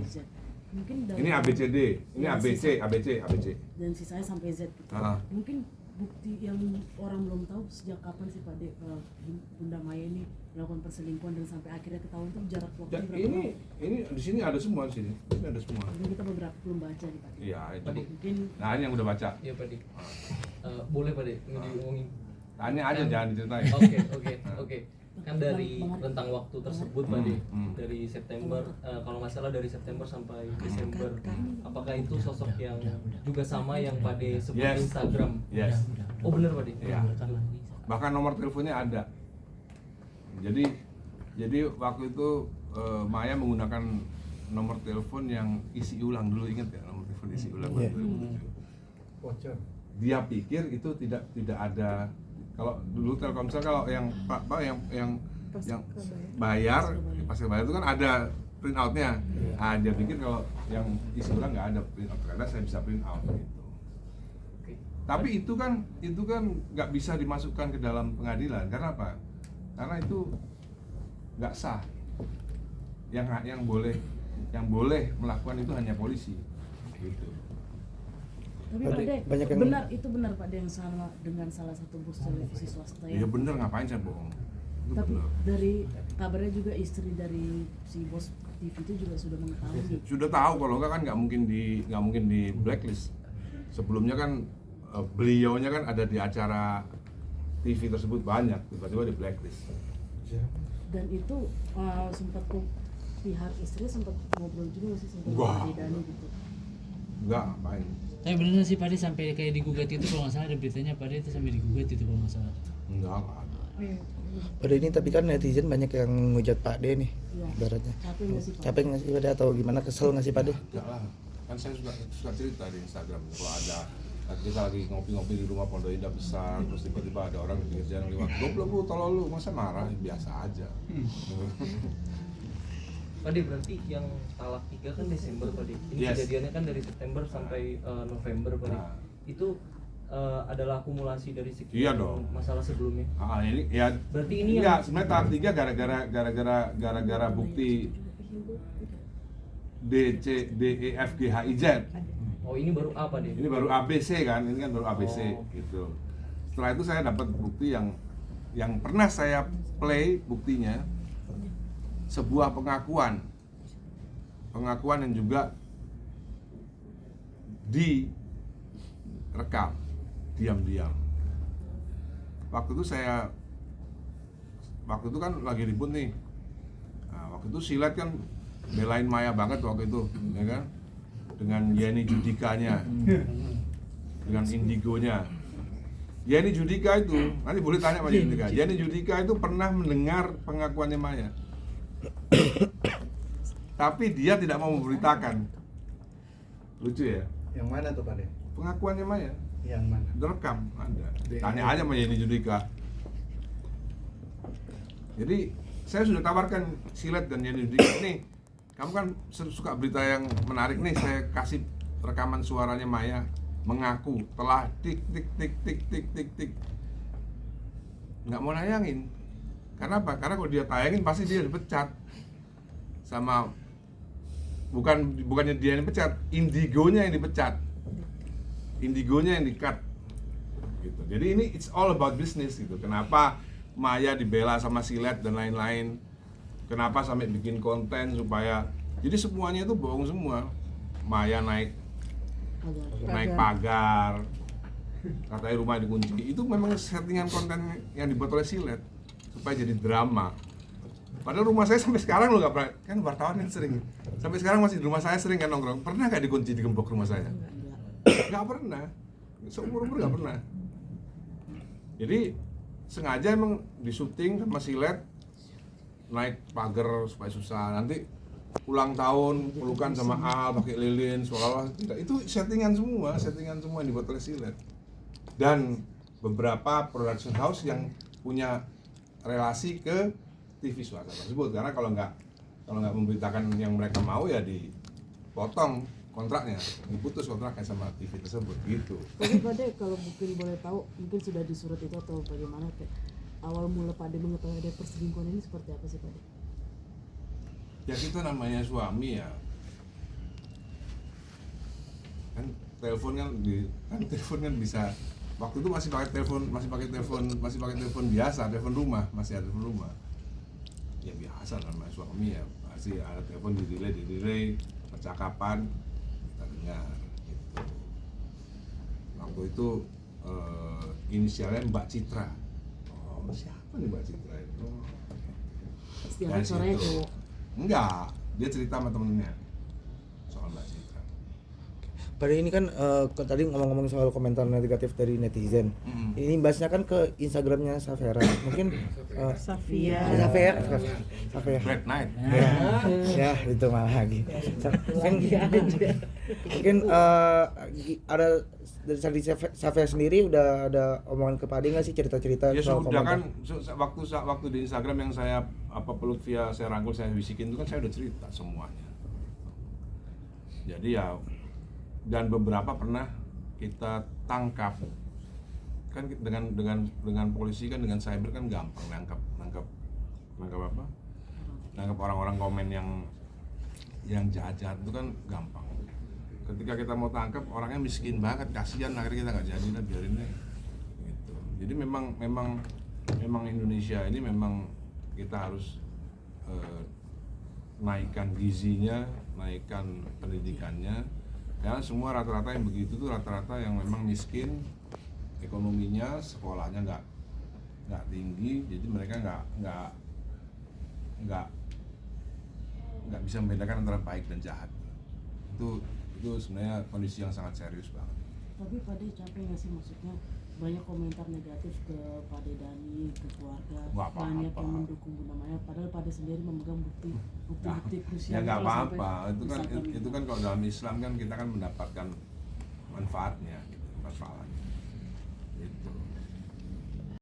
Z. Mungkin dari Ini ABCD, ini ya, ABC. Dan sisanya sampai Z gitu. Mungkin bukti yang orang belum tahu sejak kapan sih Pak De Bunda Maya ini melakukan perselingkuhan dan sampai akhirnya ketahuan tuh jarak waktu berapa lama? Ini di sini ada semua di sini. Ini ada semua. Jadi kita beberapa belum baca nih Pak De. Iya, itu. Mungkin Nah, ini yang udah baca. Iya Pak De. Boleh Pak De, ini diomongin. Tanya aja, jangan diceritain. Oke. Kan dari rentang waktu tersebut Pak De, dari September, kalau nggak salah dari September sampai Desember, apakah itu sosok yang juga sama yang Pak De sebut Yes. Instagram? Yes. Oh benar Pak De? Iya. Bahkan nomor teleponnya ada. Jadi waktu itu Maya menggunakan nomor telepon yang isi ulang dulu, ingat ya nomor telepon isi ulang. Bocor. Dia pikir itu tidak ada. Kalau dulu Telkomsel kalau yang bayar pas bayar itu kan ada print outnya. Nah, dia pikir kalau yang isi ulang nggak ada print out, karena saya bisa print out gitu. Tapi itu kan nggak bisa dimasukkan ke dalam pengadilan. Karena apa? Karena itu nggak sah. Yang boleh melakukan itu hanya polisi. Gitu. tapi Pak De, banyak yang benar Pak De yang sama dengan salah satu bos televisi swasta Iya ya. bener, ngapain saya bohong? Itu Tapi bener. dari kabarnya juga istri dari si bos TV itu juga sudah mengetahui. Sudah tahu, kalau enggak kan nggak mungkin di blacklist. Sebelumnya kan beliaunya kan ada di acara TV tersebut banyak, tiba-tiba di blacklist. Dan itu sempat pihak istri sempat ngobrol juga sih sama Wah. Pak Dani gitu. Enggak, ngapain? Tapi bener sih Pak De sampai kayak digugat itu, kalau nggak salah ada beritanya Pak De itu sampai digugat itu kalau nggak salah. Enggak ada. Pada ini tapi kan netizen banyak yang ngujat Pak De nih, Iya. ibaratnya. Capek nggak sih Pak? Capek nggak sih Pak De atau gimana, kesel nggak sih Pak De? Enggak lah. Kan saya suka cerita di Instagram kalau ada kita lagi ngopi-ngopi di rumah Pondok Indah besar, terus tiba-tiba ada orang di pinggir jalan lewat, goblok lu, tolol lu, masa marah? Biasa aja. Pak De, berarti yang talak 3 kan Desember Pak De. Ini Yes. kejadiannya kan dari September sampai November Pak De. Nah. Itu adalah akumulasi dari sekian Iya dong. masalah sebelumnya. Ini ya. Berarti ini enggak, yang sebenarnya tahap 3 gara-gara bukti D, C, D, E, F, G, H, I, Z. Oh, ini baru apa deh? Ini baru ABC kan, ini kan baru ABC Oh. gitu. Setelah itu saya dapat bukti yang pernah saya play buktinya, sebuah pengakuan yang juga direkam diam-diam. Waktu itu kan lagi ribut nih. Nah, waktu itu Silet kan belain Maya banget waktu itu, ya kan? Dengan Yeni Judikanya, dengan Indigonya. Yeni Judika itu, nanti boleh tanya sama Yeni Judika. Yeni Judika itu pernah mendengar pengakuannya Maya, tapi dia tidak mau memberitakan. Lucu ya? Yang mana tuh Pak De? Pengakuannya Maya Yang mana? direkam, ada. Tanya aja sama Yeni Judika. Jadi saya sudah tawarkan Silet dan Yeni Judika, nih kamu kan suka berita yang menarik nih, saya kasih rekaman suaranya Maya mengaku telah tik nggak mau nayangin. Karena apa? Karena kalau dia tayangin pasti dia dipecat sama, bukannya dia yang dipecat, Indigonya yang dipecat, Indigonya yang di-cut gitu. Jadi ini it's all about business gitu. Kenapa Maya dibela sama Silet dan lain-lain, kenapa sampai bikin konten supaya, jadi semuanya itu bohong semua. Maya naik pagar, katanya rumah dikunci, itu memang settingan konten yang dibuat oleh Silet supaya jadi drama. Padahal rumah saya sampai sekarang lo nggak pernah, kan wartawan kan sering, sampai sekarang masih di rumah saya sering kan nongkrong. Pernah nggak dikunci, digembok rumah saya? Nggak pernah, seumur-umur nggak pernah. Jadi sengaja emang disuting sama Silet naik pagar supaya susah. Nanti ulang tahun pelukan sama Al pakai lilin seolah-olah tidak, itu settingan semua yang dibuat oleh Silet dan beberapa production house yang punya relasi ke TV swasta tersebut. Karena kalau nggak memberitakan yang mereka mau ya dipotong kontraknya, diputus kontraknya sama TV tersebut gitu. Tapi Pak De, kalau mungkin boleh tahu, mungkin sudah di surat itu atau bagaimana, kayak awal mula Pak De mengetahui ada perselingkuhan ini seperti apa sih Pak De? Ya kita namanya suami ya, kan telepon kan bisa, waktu itu masih pakai telepon biasa, telepon rumah, masih ada telepon rumah. Ya biasa namanya suami ya, masih ada telepon di delay percakapan kita dengar gitu. Waktu itu inisialnya Mbak Citra. Oh, siapa nih Mbak Citra itu? Setiap Dari suaranya situ. cowok. Enggak, dia cerita sama temennya soal Mbak Citra. Pada ini kan tadi ngomong-ngomong soal komentar negatif dari netizen. Ini bahasnya kan ke Instagramnya Safera. Mungkin Safia. Red Night. Ya itu malah lagi. Mungkin ada dari Safera sendiri udah ada omongan ke Pade nggak sih, cerita-cerita Ya soal sudah komentar? kan waktu di Instagram yang saya peluk via saya rangkul, saya bisikin itu kan saya udah cerita semuanya. Jadi ya, dan beberapa pernah kita tangkap kan dengan polisi kan, dengan cyber kan gampang nangkap orang-orang komen yang jahat-jahat itu kan gampang. Ketika kita mau tangkap orangnya miskin banget, kasihan, akhirnya kita nggak jadi lah, biarin deh gitu. Jadi memang Indonesia ini memang kita harus naikkan gizinya, naikkan pendidikannya. Karena semua rata-rata yang begitu tuh rata-rata yang memang miskin, ekonominya, sekolahnya nggak tinggi, jadi mereka nggak bisa membedakan antara baik dan jahat. Itu sebenarnya kondisi yang sangat serius banget. Tapi Pade capek nggak sih, maksudnya banyak komentar negatif ke Pade Dani, ke keluarga, Nggak apa-apa. banyak yang mendukung Bunda Maya, padahal Pade sendiri memegang bukti krusial. Ya nggak kalau sampai apa-apa, misalkan itu kan kalau dalam Islam kan kita kan mendapatkan manfaatnya, gitu, manfaatnya.